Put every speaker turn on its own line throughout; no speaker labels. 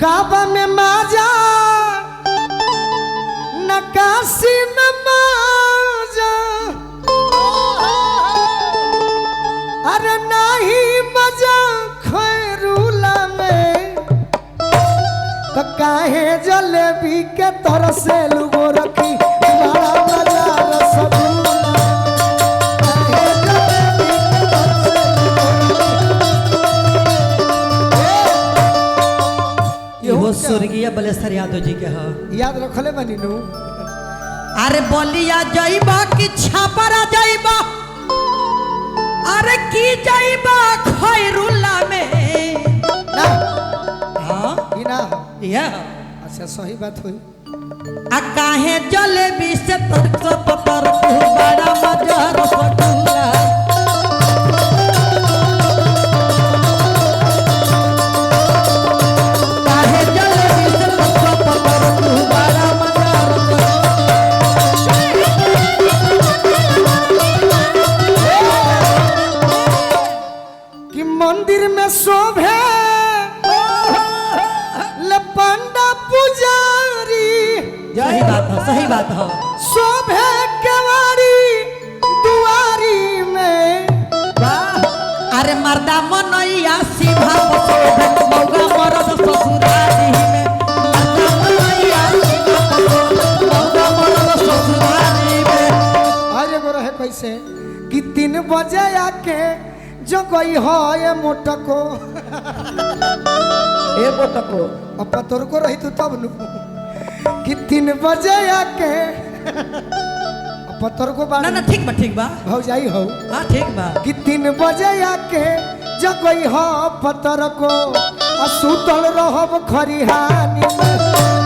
काबा में माजा नकाशी नमाजा अरे नहीं मजा खैरूला में तो काहे जलेबी के तरह से लुगो रखी बड़ा मजा रसगुल्ला
स्वर्गीय बलेश्वर यादव जी के हाँ
याद रखले बनी नु।
अरे बलिया जाइबा कि छापरा जाइबा अरे की जाइबा खैरुल्ला में
ना
हाँ
ई ना
यह
अच्छा सही बात हुई।
आ काहे जलेबी से तरसो पपर बड़ा मजा रसगुल्ला
मंदिर में शोभे लपंडा पुजारी
सही बात है
शोभे केवाड़ी दुआरी में
अरे मर्दा मनैया सीधा मौगा मरद ससुरारी में मर्दा मनैया सीधा मौगा मरद ससुरारी में।
अरे एगो रहे कैसे कि 3 बजे आके जो गई हो ये मोटको अब तोर को रही तू तब नु कि 3 बजे आके पत्थर को
ना ना ठीक बा
भौजाई हो
हाँ ठीक बा
कि 3 बजे आके जब गई हो पत्थर को सुतल रहब खरिहानी में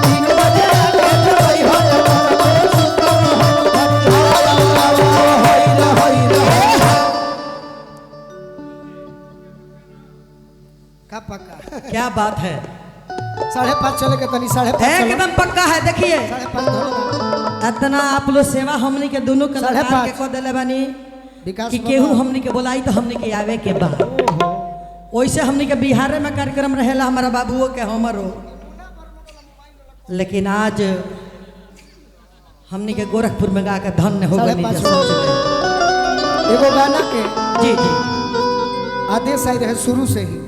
3 बजे आके जब गई हो का पक्का
क्या बात है
5:30 चले के तनी 5:30
एकदम पक्का है। देखिए
5:30
इतना आप लोग सेवा हमनी के दोनों कलाकार के को देले बानी कि केहू हमनी के बोलाई तो हमनी के आवे के बा वैसे हमनी के बिहार में कार्यक्रम रहेला हमारा बाबुओ के हमरो लेकिन आज हमनी के गोरखपुर में गा के धन्य हो गई
एगो गाना के
जी जी
आदेश आई रहे शुरू से ही